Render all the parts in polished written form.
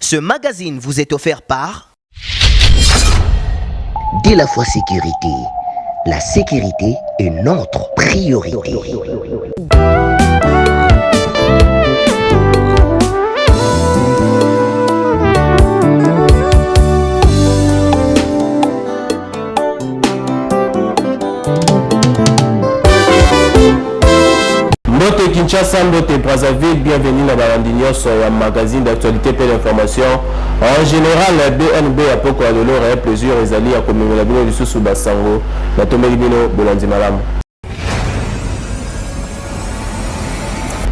Ce magazine vous est offert par Dès la fois sécurité, la sécurité est notre priorité. Mbote Kinshasa, Mbote Brazzaville, bienvenue dans la sur un magazine d'actualité et d'information. En général, BNB a beaucoup de l'or et plusieurs alliés à commémorer la bino du sous Bassango, la tombe bino Bolandi Malam.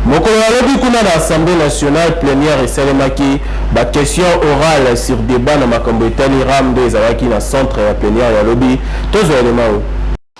Mokolo alobi kuna na Assemblée nationale plénière et Salemaki, ba question orale sur débat na makambo etali ram des awaki na centre ya plénière ya lobby, tozo élément.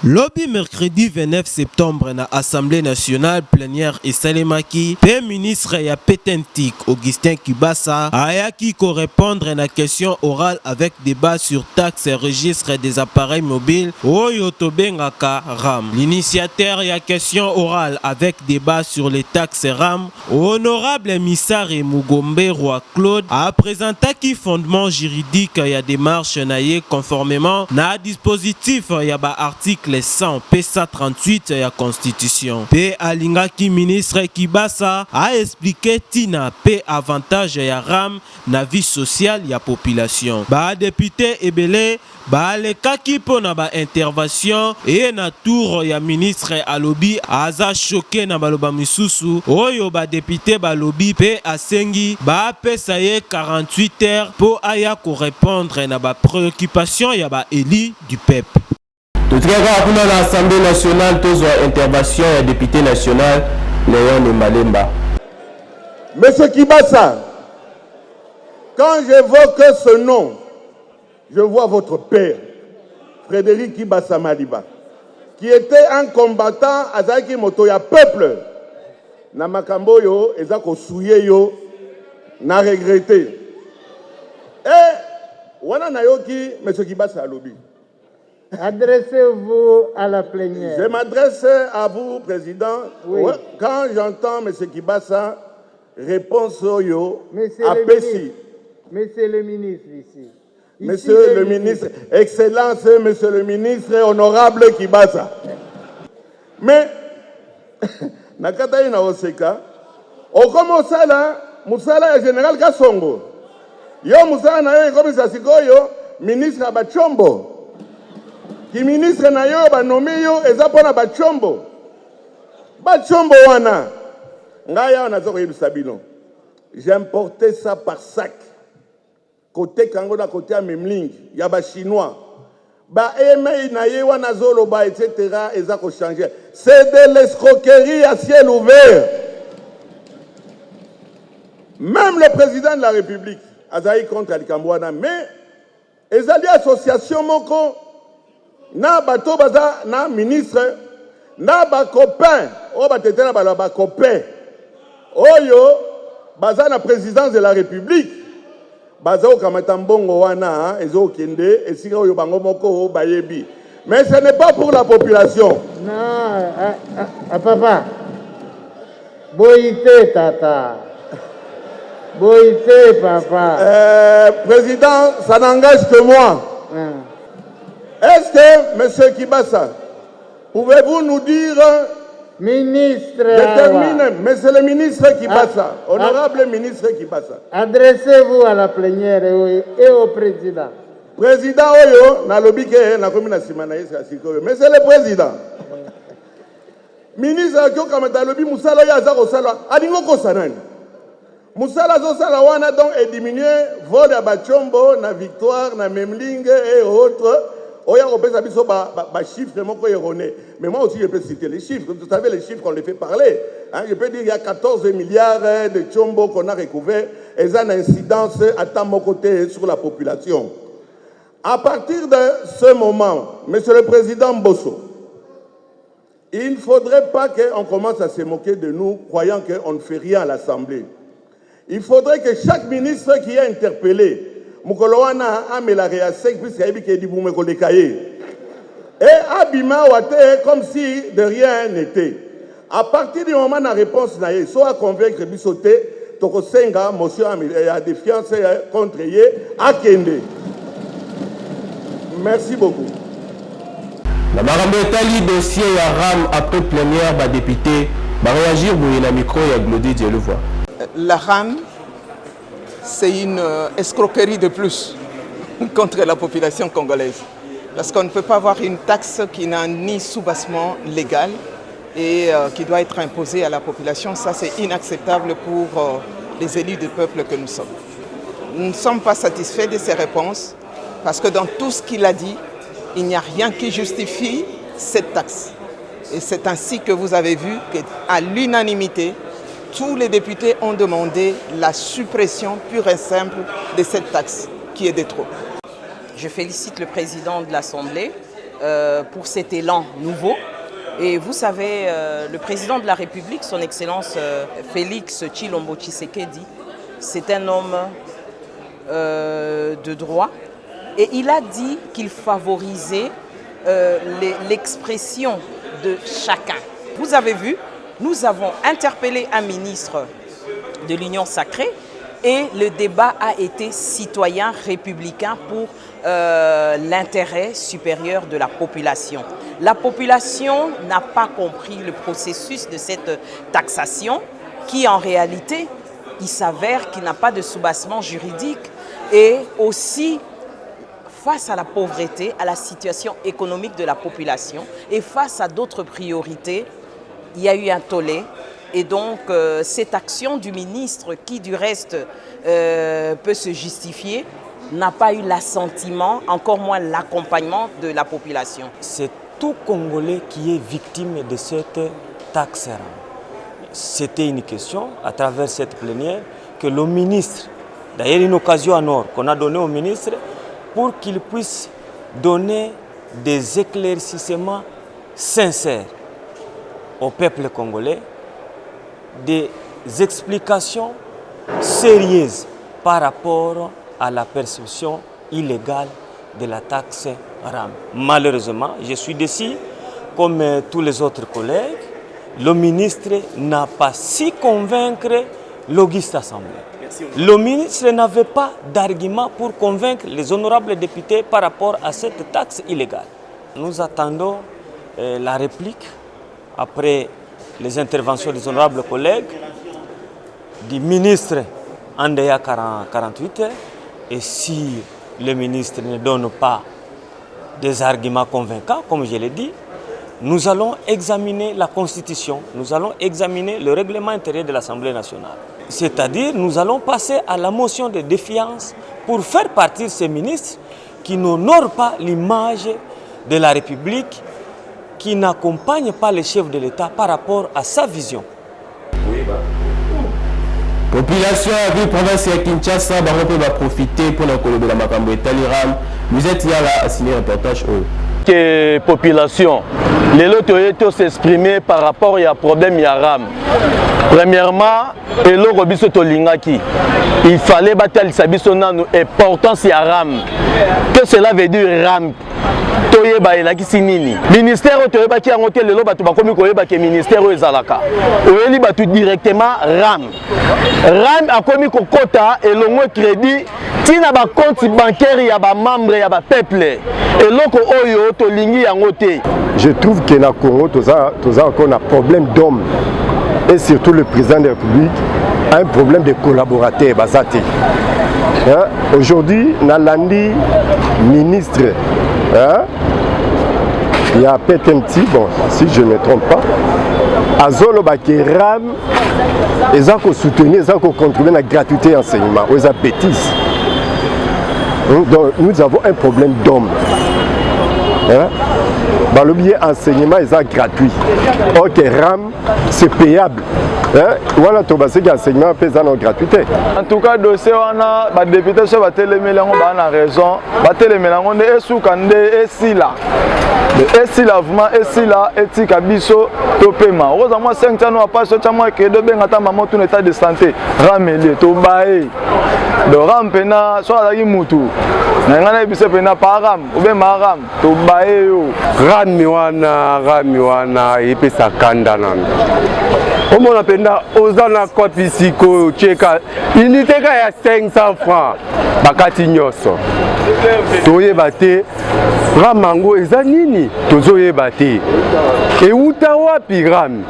Lobby mercredi 29 septembre na Assemblée nationale plénière et Salemaki, P ministre ya Petentik Augustin Kibasa ayaki ko répondre na question orale avec débat sur taxe et registre des appareils mobiles oyo tobengaka RAM. L'initiateur ya question orale avec débat sur les taxes RAM, honorable Misare Mugombe Roi Claude a présenté qui fondement juridique ya démarche na ye conformément na dispositif ya ba article 100 PSA 38 ya Constitution. P alingaki ministre Kibasa a expliqué tina P avantage ya RAM na vie sociale ya population. Ba député ebele ba lekaki pona ba intervention et na tour ya ministre alobi aza choqué na baloba misusu oyo ba député balobi P asengi ba pesa ye 48 heures pour aya ko répondre na ba préoccupation ya ba éli du peuple. Tout à l'heure, à l'Assemblée nationale, tous ont intervention et député national, Léon Malemba. Monsieur Kibasa, quand j'évoque ce nom, je vois votre père, Frédéric Kibasa Maliba, qui était un combattant à Zaki Motoya peuple. Na makambo yo, ezako souye yo, na regretté. Et, wana nayoki, Monsieur Kibasa alobi. Adressez-vous à la plénière. Je m'adresse à vous, Président. Oui. Quand j'entends M. Kibasa, réponse yo, à Pessi. Monsieur le ministre ici. Monsieur le ministre, Excellence, Monsieur le ministre, honorable Kibasa. Mais, nakata ina oseka, okomo sala, musala ya Général Kasongo. Yo musala na yo komisa sikoyo, ministre Abachombo. Ki ministre na yo ba nommé yo eza pona ba chombo wana ngaya na zoko yebisa bino. J'ai importé ça par sac côté kango na côté ya Memling ya ba chinois ba email na ye wana zolo ba etc. eza ko changer. C'est de l'escroquerie à ciel ouvert. Même le président de la République azaï contre Alikambwana, mais ezali association moko na bato baza na ministre na ba copain o batetela ba copain oyo baza na présidence de la République baza o kamata mbongo wana ezo kende esika oyo bango moko bayebi, mais ce n'est pas pour la population. Non, papa boité tata boité papa. Président, ça n'engage que moi. Est-ce que, M. Kibasa, pouvez-vous nous dire, ministre, Monsieur le ministre Kibasa, honorable ministre Kibasa, adressez-vous à la plénière et au président. Président Oyo, na lobike, na komina simana yesa sikoyo. Monsieur le président, ministre Kyo kamata lobi musala ya zako sala, alingo kosanani. Musala zo sala wana donc est diminué, vol à Bachombo, na Victoire, na Memling et autres. Oya opesa biso ba chiffres moko erroné. Mais moi aussi je peux citer les chiffres. Vous savez les chiffres, on les fait parler. Hein, je peux dire il y a 14 milliards de chombo qu'on a recouvert et ça a une incidence à tant mon côté sur la population. À partir de ce moment, Monsieur le Président Bosso, il ne faudrait pas qu'on commence à se moquer de nous, croyant qu'on ne fait rien à l'Assemblée. Il faudrait que chaque ministre qui est interpellé, Mukolowana amelare à 5 puisqu'il y a dit vous me collez et abima wate comme si de rien n'était. À partir du moment de la réponse, soit convaincre bisoté, tokosenga motion ya défiance contre ye akende. Merci beaucoup. La marambo etali dossier ya RAM après plénière ba député ba réagir boye na micro ya Glody Dielouvois. La RAM, c'est une escroquerie de plus contre la population congolaise. Parce qu'on ne peut pas avoir une taxe qui n'a ni soubassement légal et qui doit être imposée à la population. Ça, c'est inacceptable pour les élus du peuple que nous sommes. Nous ne sommes pas satisfaits de ces réponses parce que dans tout ce qu'il a dit, il n'y a rien qui justifie cette taxe. Et c'est ainsi que vous avez vu qu'à l'unanimité, tous les députés ont demandé la suppression pure et simple de cette taxe qui est de trop. Je félicite le président de l'Assemblée pour cet élan nouveau. Et vous savez, le président de la République, son Excellence Félix Tshilombo Tshisekedi, c'est un homme de droit. Et il a dit qu'il favorisait l'expression de chacun. Vous avez vu, nous avons interpellé un ministre de l'Union sacrée et le débat a été citoyen républicain pour l'intérêt supérieur de la population. La population n'a pas compris le processus de cette taxation qui en réalité, il s'avère qu'il n'a pas de soubassement juridique et aussi face à la pauvreté, à la situation économique de la population et face à d'autres priorités, il y a eu un tollé. Et donc, cette action du ministre, qui du reste peut se justifier, n'a pas eu l'assentiment, encore moins l'accompagnement de la population. C'est tout Congolais qui est victime de cette taxe. C'était une question, à travers cette plénière, que le ministre, d'ailleurs une occasion en or qu'on a donnée au ministre, pour qu'il puisse donner des éclaircissements sincères au peuple congolais, des explications sérieuses par rapport à la perception illégale de la taxe RAM. Malheureusement, je suis déçu, comme tous les autres collègues, le ministre n'a pas su convaincre l'auguste Assemblée. Le ministre n'avait pas d'argument pour convaincre les honorables députés par rapport à cette taxe illégale. Nous attendons la réplique après les interventions des honorables collègues, du ministre Andeya 48 heures, et si le ministre ne donne pas des arguments convaincants, comme je l'ai dit, nous allons examiner la Constitution, nous allons examiner le règlement intérieur de l'Assemblée nationale. C'est-à-dire, nous allons passer à la motion de défiance pour faire partir ces ministres qui n'honorent pas l'image de la République, qui n'accompagnent pas le chef de l'État par rapport à sa vision. Population à ville province de Kinshasa va profiter pour la colonie de la Makambo et Taliram. Vous êtes là à signer un reportage. Que population, les autorités s'exprimer par rapport à problème Yaram. Premièrement, il fallait battre l'importance Yaram. Que cela veut dire RAM? Toyeba elakisi nini ministère toyeba ki angote lelo batu bakomi koyeba ke ministère ezalaka oyeli batu directement RAM akomi kokota elongo crédit tina ba compte bancaire ya ba membre ya ba peuple eloko oyo tolingi yango te. Je trouve que na Congo toza encore un problème d'hommes et surtout le président de la République a un problème de collaborateurs basati. Aujourd'hui Nalandi ministre il y a Petenti, bon, si je ne me trompe pas, Azolo Bakeram, ils ont soutenu, ils ont contribué à la gratuité d'enseignement, ils ont bêtises. Donc nous avons un problème d'hommes. Le billet enseignement est gratuit. Ok, RAM, c'est payable. Voilà, tu vas dire enseignement paysan en gratuité. En tout cas, dossier on a les députés sur la télé mélange a raison. La télé mélange on est sous kande et si là. Et si là vraiment et si là et si kabiso to paiement. Heureusement 5 ans on pas sorti moi que de ben ata maman tout état de santé. RAM to baé. De RAM pena soit la mutu. Nangana biso pena param, ube maram, to bae yo. Rami wana epesa kanda nanu. Omona penda ozana kwa pisiko cheka unité ka ya 500 francs bakati nyoso. Toyeba te ramango eza nini tozoyeba te. Euta wapi rami?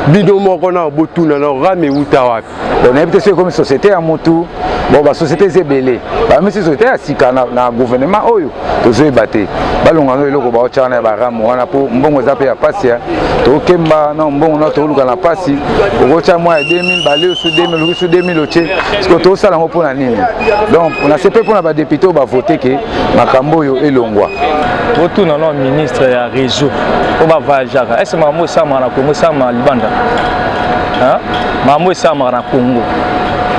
Bino moko na botuna na rami euta wapi? On a peut-être comme société à motu, bon bah société c'est belé. Bah mais société à sika na gouvernement oyo, tozoyeba te. Balongano eloko ba ochana ba ramu wana po mbongo za pe ya pasi ya. To kemba na mbongo na to luka na pasi. Ogocha mwa 2000 balé sur 2000 sur 2000 oche. Parce que to sala ngo pona nini. Donc on a CP pour na député ba voter que makambo yo elongwa. Votu na no ministre ya réseau. On va vajaga. Est-ce mamo sama na Congo sama Libanda? Hein? Mamo sama na Congo.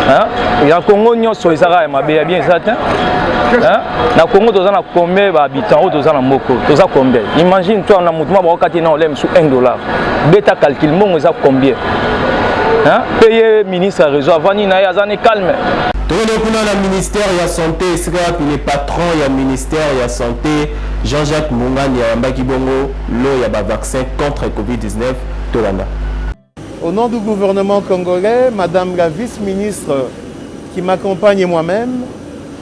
Hein? Ya Congo nyonso ezaka mabe bien certain. Hein? Na Congo toza na combien d'habitants, toza na moko, toza combien? Imagine toi na mutu ba okati na olem sous $1. Beta calcul mongo eza combien? Hein? Payer ministre réseau avani na ya zane calme. Tourne na ministère de la santé, c'est le patron du ministère de la santé, Jean-Jacques Mungani Yambaki Bongo, le yaba vaccin contre Covid-19 Tolanda. Au nom du gouvernement congolais, Madame la vice-ministre qui m'accompagne et moi-même,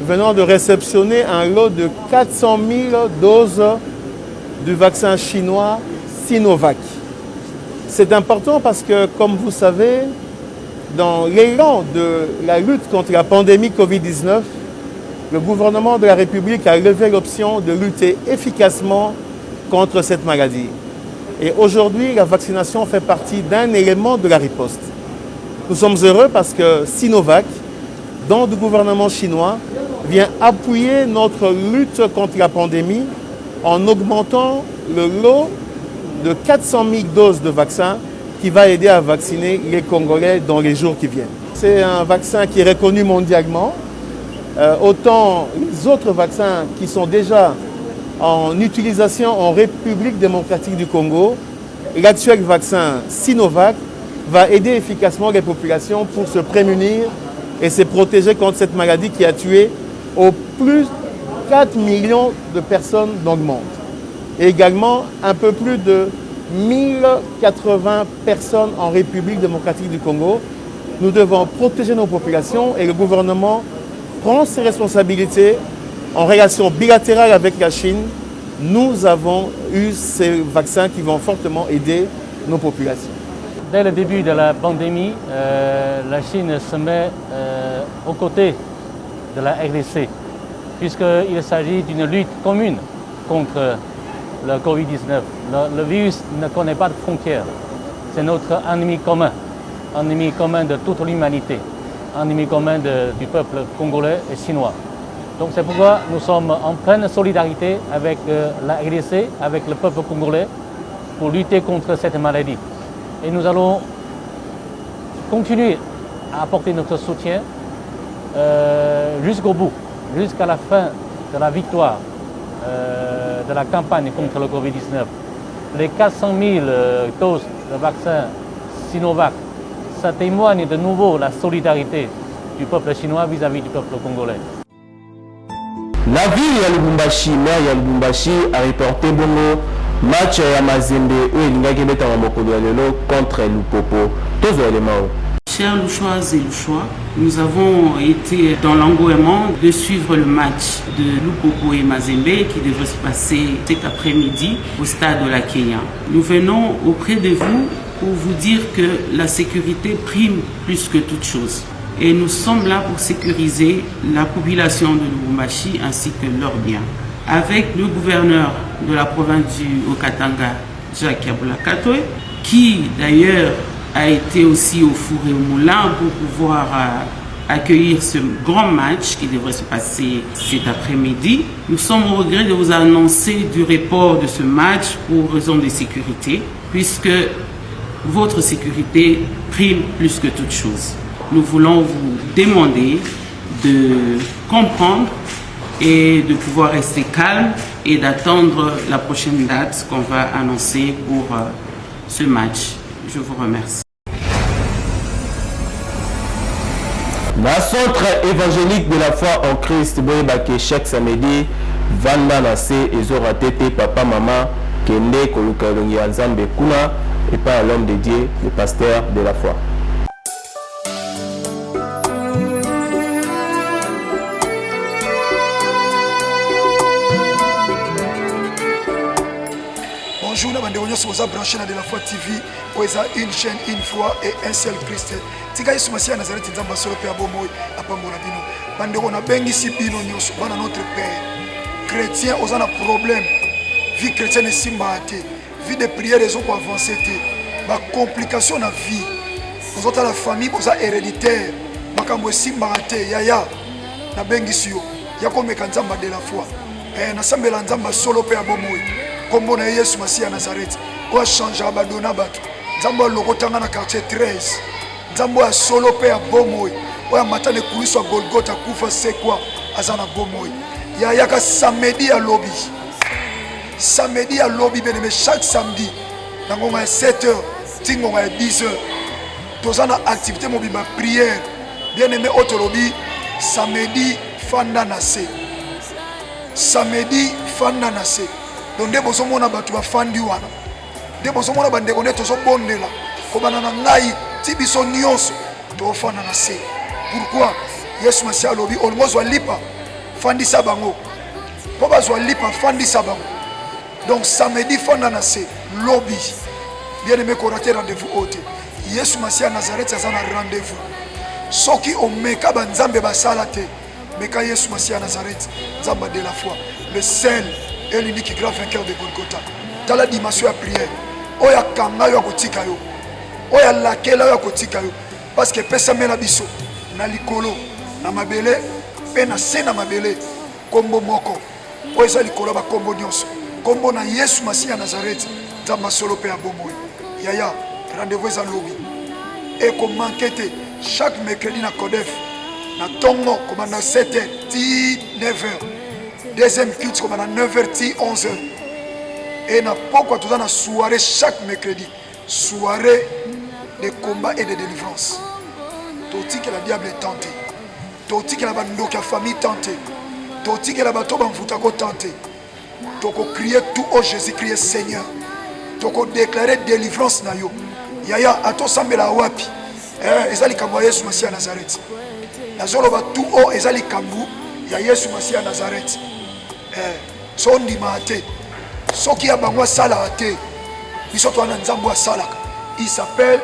venons de réceptionner un lot de 400 000 doses du vaccin chinois Sinovac. C'est important parce que, comme vous savez, dans l'élan de la lutte contre la pandémie Covid-19, le gouvernement de la République a levé l'option de lutter efficacement contre cette maladie. Et aujourd'hui, la vaccination fait partie d'un élément de la riposte. Nous sommes heureux parce que Sinovac, don du gouvernement chinois, vient appuyer notre lutte contre la pandémie en augmentant le lot de 400 000 doses de vaccins qui va aider à vacciner les Congolais dans les jours qui viennent. C'est un vaccin qui est reconnu mondialement. Autant les autres vaccins qui sont déjà en utilisation en République démocratique du Congo, l'actuel vaccin Sinovac va aider efficacement les populations pour se prémunir et se protéger contre cette maladie qui a tué au plus 4 millions de personnes dans le monde. Et également un peu plus de 1080 personnes en République démocratique du Congo. Nous devons protéger nos populations et le gouvernement prend ses responsabilités en relation bilatérale avec la Chine. Nous avons eu ces vaccins qui vont fortement aider nos populations. Dès le début de la pandémie, la Chine se met aux côtés de la RDC, puisqu'il s'agit d'une lutte commune contre le Covid-19. Le virus ne connaît pas de frontières. C'est notre ennemi commun de toute l'humanité, ennemi commun du peuple congolais et chinois. Donc c'est pourquoi nous sommes en pleine solidarité avec la RDC, avec le peuple congolais, pour lutter contre cette maladie. Et nous allons continuer à apporter notre soutien jusqu'au bout, jusqu'à la fin de la victoire de la campagne contre le Covid-19. Les 400 000 doses de vaccin Sinovac, ça témoigne de nouveau la solidarité du peuple chinois vis-à-vis du peuple congolais. La ville ya Lubumbashi, maire ya Lubumbashi a reporté bongo match ya Mazembe où il n'a qu'à mettre en mokolo ya lelo contre Lupopo. Tous les éléments. Chers Louchoises et Louchois, nous avons été dans l'engouement de suivre le match de Lupopo et Mazembe qui devrait se passer cet après-midi au stade de la Kenya. Nous venons auprès de vous pour vous dire que la sécurité prime plus que toute chose. Et nous sommes là pour sécuriser la population de Lubumbashi ainsi que leurs biens. Avec le gouverneur de la province du Haut-Katanga, Jacques Yabula Katoe, qui d'ailleurs a été aussi au four et au moulin pour pouvoir accueillir ce grand match qui devrait se passer cet après-midi. Nous sommes au regret de vous annoncer du report de ce match pour raison de sécurité, puisque votre sécurité prime plus que toute chose. Nous voulons vous demander de comprendre et de pouvoir rester calme et d'attendre la prochaine date qu'on va annoncer pour ce match. Je vous remercie. Na centre évangélique de la foi en Christ, boyebake chaque samedi, vanda na se ezora tete papa mama kende koluka elongi ya Nzambe kuna et pas à l'homme de Dieu, le pasteur de la foi. Bonjour, nous sommes branchés de la foi TV, où il y a une chaîne, une foi et un seul Christ. Si vous avez Nazareth, vous avez solo pe abomoy apambola bino. Bandeko na bengi si bino nyoso bana notre père. Chrétien aux un problème. Vie chrétienne est simbate. Vie de prière les autres avancer té. Ba complication na vie. Aux autres la famille aux héréditaire. Makambo simbate yaya. Na bengi sio. Yako mekanzamba de la foi. Na sambela nzamba solo pe abomoy. Kombo na Yesu Masia Nazareth. Kwa changer abadona batu. Nzamba lokotanga na quartier 13. Nzambo ya solo pe ya bomoi oya matane kuliswa Golgotha kufa sekwa azana bomoi ya yaka samedi ya lobby beneme chaque samedi nangonga ya 7h tingonga ya 10h tozana activité mobimba prière bien aimé otolobi samedi fanda na se donc nde bozomona bato bafandi wana nde bozomona bandeko nde tozobondela kobana na ngai tibiso nyonso tofana na se. Pourquoi? Yesu Masia lobi olmozwa lipa fandisa bango po bazwa lipa fandisa bango. Donc samedi fanda na se lobby bien aimé ko rater rendez-vous ote Yesu Masia Nazareth azana rendez-vous soki omeka banzambe basala te meka Yesu Masia Nazareth nzamba de la foi le seul et l'unique grand vainqueur de Golgotha. Dans la dimension ya prière oya kanga yo kotika yo oya lakela yo kotika yo parce que pesa mena biso na likolo na mabele pe na se na mabele kombo moko oya za likolo ba kombo nyonso kombo na Yesu Masia Nazareth nzamba solo pe abomoy yaya rendez-vous za lobby et comme manquete chaque mercredi na Codef na tongo comme na 7h 9h deuxième culte comme na 9h 11h et na pourquoi tout dans la soirée chaque mercredi soirée de combat et de délivrance. Toti que la diable est tenté. Toti que la bande de famille tentée. Toti que la bateau banfoutako tenté. Toko crier tout au Jésus, crier Seigneur. Toko déclarer délivrance na yo. Yaya ato sambela wapi. Ezali kambu Yesu Masia Nazareth. Nazolo ba tout au ezali kambu ya Yesu Masia Nazareth. So ndima ate. Soki ya bangwa sala ate. Biso to ana nzambo salaka. Il s'appelle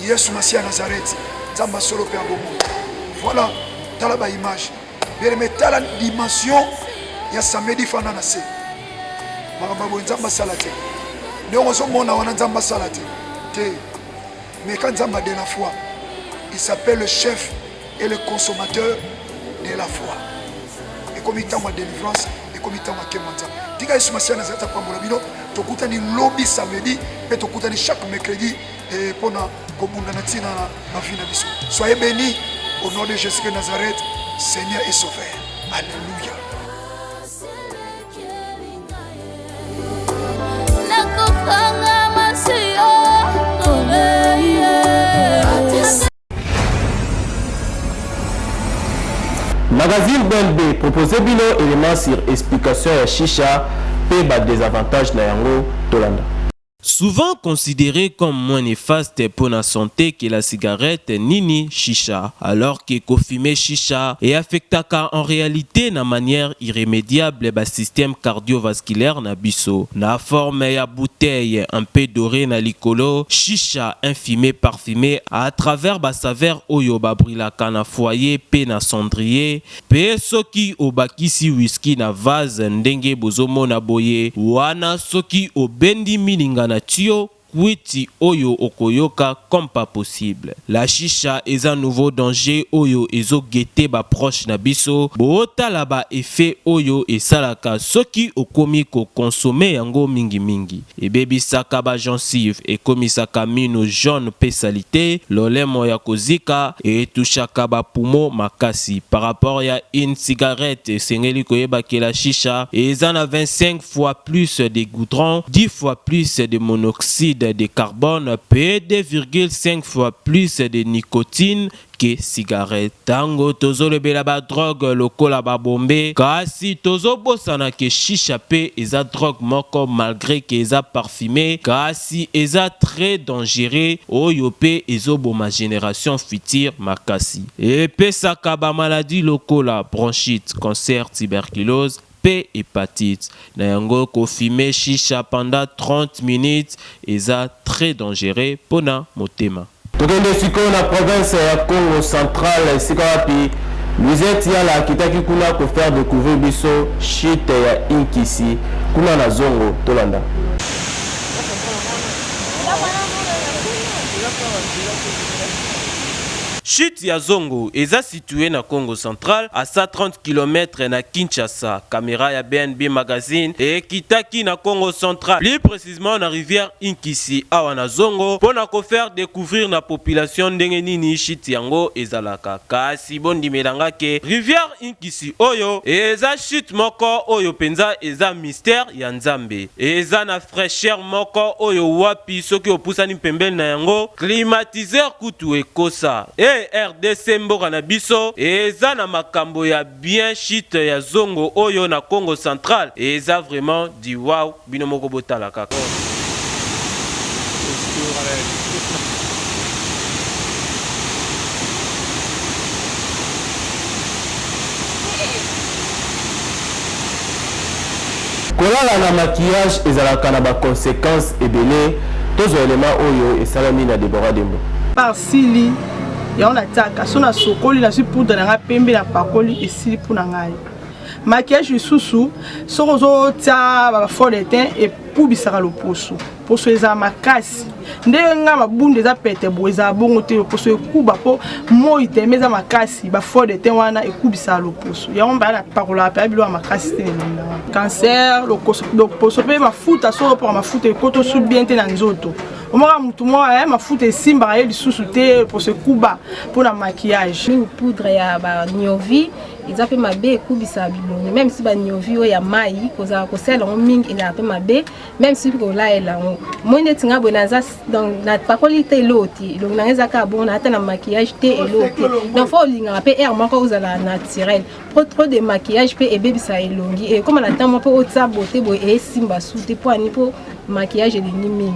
Yesu Masia Nazareth. Nzamba solo pe abomo. Voilà, dans la image. Bien mettre la dimension ya samedi fana na se. Makamba nzamba salate. Ndongo so mona wana nzamba salate. Te. Mais quand nzamba de la foi, il s'appelle le chef et le consommateur de la foi. Et comme il t'a ma délivrance et comme il t'a ma kemanza. Tika Yesu Masia Nazareth pambola bino. Tokutani lobby samedi et tokutani chaque mercredi et pona kobunda na tina na vie na biso. Soyez bénis au nom de Jésus de Nazareth, Seigneur et Sauveur. Alléluia. Magazine BNB proposé bino éléments sur explication ya chicha et des avantages na yango tolanda. Souvent considéré comme moins néfaste pour la santé que la cigarette nini chicha, alors que fumer chicha et affectaka en réalité na manière irrémédiable le système cardiovasculaire na biso. Na forme ya bouteille un peu dorée na likolo, chicha infumé parfumé à travers ba saveur oyo ba brilaka na foyer pe na cendrier, pe soki obakisi whisky na vase ndenge bozomo na boye, wana soki obendi mininga na tio Witi oyo okoyoka comme pas possible. La chicha est un nouveau danger oyo ezo guette ba proche na biso. Boota la ba effet oyo et salaka soki okomi ko consommer yango mingi mingi. Et baby saka ba gencive et komi saka mino jaune pe salité. Lolemo ya kozika et touchaka ba poumon makasi. Par rapport ya une cigarette sengeli koyeba ke la chicha et en a 25 fois plus de goudron, 10 fois plus de monoxyde de carbone peut 2,5 fois plus de nicotine que cigarette. Tango tozo le belaba drogue lokola ba bombe kasi tozo bosana ke shisha pe eza drogue moko malgré que eza parfumé kasi eza très dangereux oyo pe ezoboma génération future makasi. Et pesaka ba maladie lokola bronchite, cancer, tuberculose P hépatite. Na yango ko fumer shisha pendant 30 minutes eza très dangereux pona motema. Tokende sikoyo na province ya Congo central sika wapi Lisette yala kitaki kuna ko faire découvrir biso shit ya Inkisi kuna na zongo tolanda. Chute ya Zongo eza situé na Congo central à 130 km na Kinshasa. Caméra ya BNB magazine et kitaki na Congo central. Plus précisément na rivière Inkisi awa na Zongo pona ko faire découvrir na population ndenge nini chute yango ezalaka. Kasi bondi melanga ke rivière Inkisi oyo eza chute moko oyo penza eza mystère ya Nzambe. Eza na fraîcheur moko oyo wapi soki opusani pembeni na yango climatiseur kutu ekosa. RDC mboka na biso eza na makambo ya bien shit ya Zongo oyo na Congo central eza vraiment di wow bino moko botala kaka. Kolala na maquillage ezalaka na ba conséquences ebele tozo élément oyo esalami na Deborah Dembo. Parsili ya on ataka sona sokoli na poudre na pembe na pakoli esili puna ngai maquillage susu sokozo tia ba fond de teint et pubisaka loposo poso eza makasi ndenga mabunde za pete boza bongo te poso ekuba po moi temeza makasi ba fond de teint wana ekubisa loposo ya on ba na pakola pa bilo makasi te nenda cancer loposo pe mafuta so pour mafuta ekoto su bien te na nzoto omaka mutu mwa mafuta esimba ye lisusu te pour se kuba pour na maquillage ni poudre ya ba nyovi eza pe mabe ekubisa bilongi même si ba nyovi o ya mai koza ko sela on mingi eza pe mabe même si ko la ela moine tinga bonaza donc na pakoli te loti donc na eza ka bon ata na maquillage te eloti donc faut linga pe air moko uzala naturel trop de maquillage pe ebebisa elongi et comme na temps po otsa beauté bo e simba sute po ani po maquillage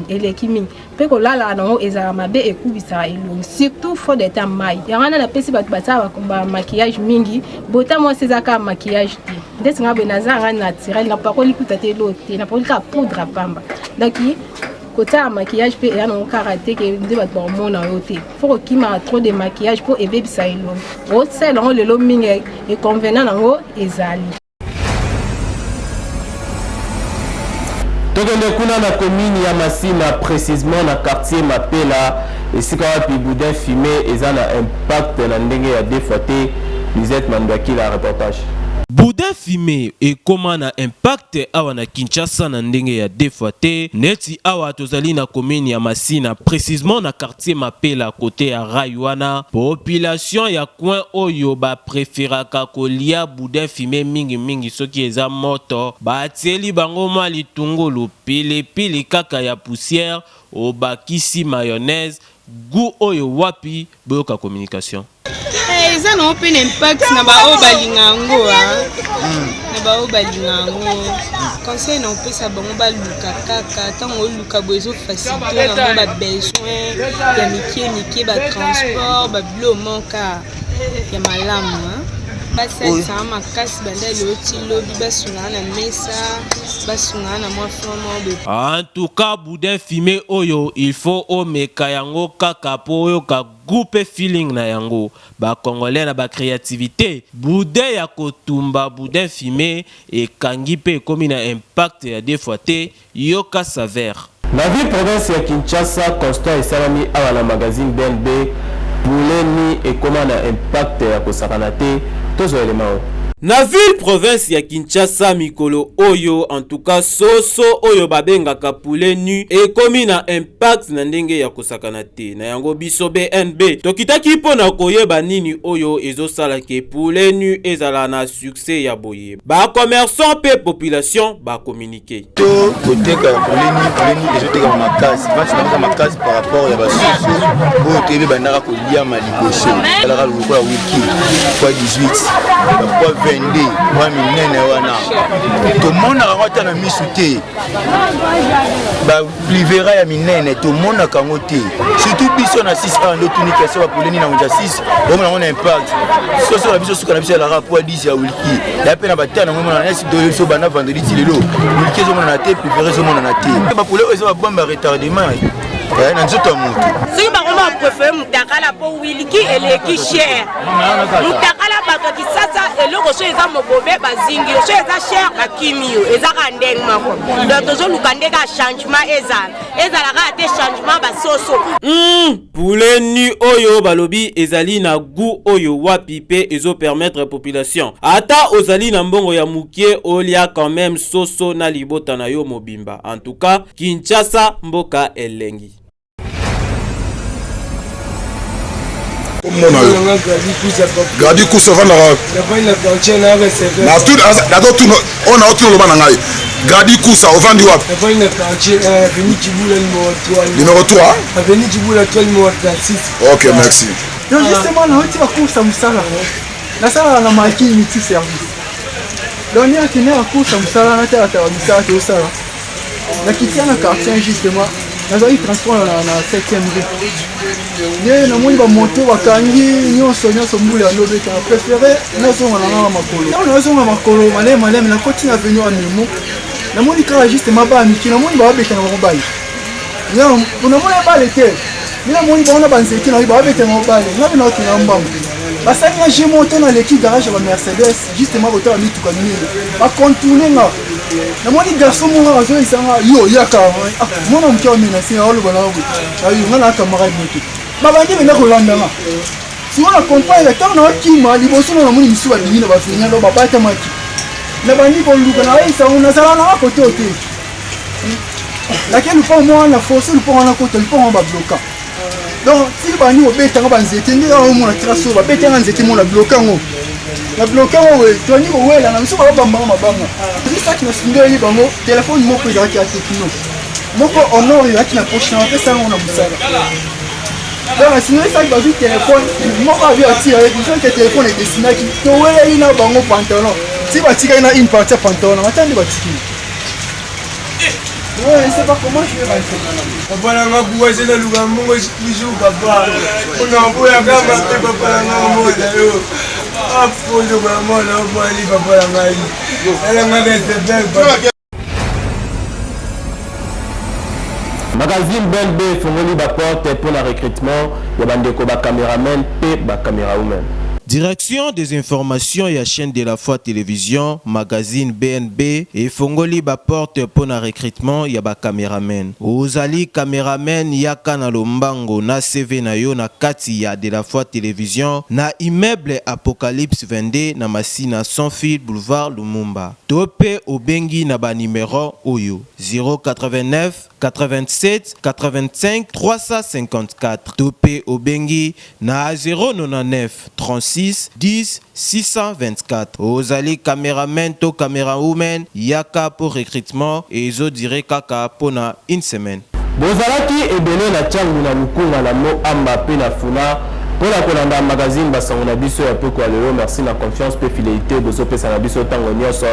eleki mingi pe kolala nango ezala mabe ekubisa elongi surtout faut de temps mai yangana na pesi bato batsa ba maquillage mingi bota moi sezaka maquillage te ndesi nga benaza nga naturel na pakoli kuta te lote na pakoli ka poudre pamba donc kota maquillage pe ya non karaté ke nde bato mona yote faut kima trop de maquillage pour ebebisa elongi o sel on lelo mingi e convenant nango ezali. Tokende kuna na commune ya Masina précisément na quartier Mapela esika wapi boudin fumé eza na impact na ndenge ya défaté Lisette Mandaki la reportage. Boudin fumé et comment na impact awa na Kinshasa na ndenge ya défaté neti awa tozali na commune ya Masina précisément na quartier Mapela côté ya Raywana population ya coin oyo ba préféraka kolia boudin fumé mingi soki eza moto ba tieli bango mwa litungulu pili kaka ya poussière obakisi mayonnaise goût oyo wapi boyoka communication. Eza na open impact na ba obalinga ngo na ba obalinga ngo conseil na opesa bango ba luka kaka tango luka bozo faciliter na ba besoin ya mike ba transport ba bilo manka ya malamu basasa makasi banda loti lobi basungana na mesa basungana na mwa forme en tout cas boudin fumé oyo il faut omeka yango kaka po oyo ka groupe feeling na yango ba congolais na ba créativité boudin ya kotumba boudin fumé et kangi pe komi na impact ya défaté yoka savère na ville province ya Kinshasa constat esalami awa na magazine BNB pour l'ennemi et comment na impact ya kosakana te tozo élément Na ville province ya Kinshasa mikolo oyo en tout cas soso oyo babengaka poulet nu ekomi na impact na ndenge ya kosakana te na yango biso BNB tokitaki mpona koyeba nini oyo ezosala ke poulet nu ezala na succès ya boye ba commerçant pe population ba communiquer to koteka ya poulet nu ezoteka makasi vachina makasi par rapport ya basoso oyo tebe bandaka kolia maliboso alaka lokola wiki kwa 18 kwa 22 kwa minene wana tomonaka ngo ata na misu te balivera ya minene tomonaka ngo te surtout biso na 6 ans ndo tuniki so bapuleni na ngonja 6 omona ngo na impact soso na biso suka na biso ya lara po 10 ya wiki ya pe na batana ngo na nesi do so bana vendredi ti lelo wiki zo mona na te livera zo mona na te bapule oyo zo babamba retardement na nzoto moto soki bango bapréféré mutakala po wiliki eleki cher mutakala bato kisasa eloko so eza mobobe bazingi so eza cher bakimi yo ezaka ndenge moko donc tozoluka ndenge ya changement ezalaka te changement basoso poulet nu oyo balobi ezali na goût oyo wapi pe ezopermettre population ata ozali na mbongo ya mukie olia quand même soso na libota na yo mobimba en tout cas Kinshasa mboka elengi. Gadi kusa vandaka na tout on a tout le monde ngai Gadi kusa ovandi wapi numéro 3 avenue Djiboula numéro 36. OK merci donc justement na oti bakusa musala na sala na maki miti service donc ni akine bakusa musala na tata musala to sala na kitiana quartier justement nazali transport na 7e rue ne na moni ba moto bakangi nyonso mbula ya lobeka préféré nazonga na makolo nazonga makolo malema na koti na avenue à Nemo na moni kala justement ba miki na moni ba beka na mobile non na moni ba lete na moni ba na banzeki na ba beka na mobile na bina ki na mbambo basani ya moto na leki garage ba Mercedes justement boto ba mituka mingi ba contourner na moni garçon mo azo isanga yo yaka mona mkia mina si olo bana ngo ayo ngana camarade moto babandi benda kolanda nga si on a compris la temps na kima liboso na moni misu ba bini na ba fenya do babata maki na bandi ko luka na isa una sala na kote ote lakini kwa moi na force le pont na kote le pont ba bloquer donc si bandi obeta nga banzete ndi na mo na traso ba beta nga nzete mo na bloquer ngo na bloquer ngo toni ko wela na misu ba bamba mabanga c'est ça qui nous single bango téléphone moko ya techno moko honor ya na prochain après ça on a busala donc sinon ça va du téléphone moko avia tira avec le téléphone est destiné qui to wela ina bango pantalon si ba tika ina une partie pantalon attendez ba tiki ouais c'est pas comment je vais rentrer papa la ngaboué c'est le lugar mongo bijou papa on a envoyé à gamba papa la ngamo yo apo yo ba mona bali papa la ngai elle m'a dit magazine BNB fongoli ba porte pour le recrutement ya bandeko ba cameraman pe ba camerawoman. Direction des informations et la chaîne de la foi télévision, magazine BNB et Fongoli ba porte pour na recrutement ya ba caméraman. Ozali caméraman yaka na lombango na CV na yo na kati ya de la foi télévision na immeuble Apocalypse 22 na Masina sans fil boulevard Lumumba. Tope obengi na ba numéro oyo 089 87 85 354. Tope obengi na 099 36 10 624. Ozali cameraman to camerawoman yaka pour recrutement et zo dire kaka pona une semaine. Bozalaki ebele na changu na mukunga na mo amba pe na funa pour la kolanda magazine basango na biso ya peko lelo merci na confiance pe fidélité bozo pesa na biso tango nyoso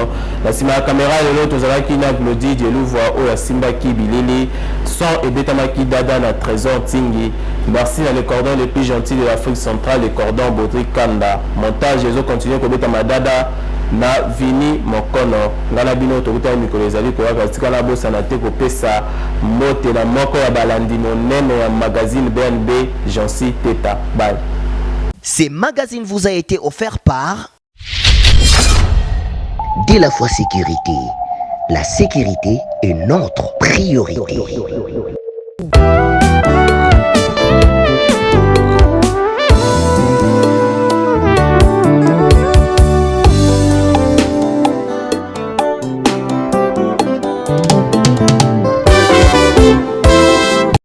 na sima ya caméra lelo tozalaki na Glody Dielouvoa o ya Simba Kibilili son ebetamaki dada na Trésor Tingi merci na les cordons les plus gentils de l'Afrique centrale les cordons Baudry Kanda montage ezo continuer ko beta madada na Vini Mokono ngana bino tokuta mikolo ezali ko waka tikala bosa na te ko pesa mote na moko ya balandi monene ya magazine BNB Jansi Teta. Bye. Ces magazines vous a été offert par De la foi sécurité. La sécurité est notre priorité.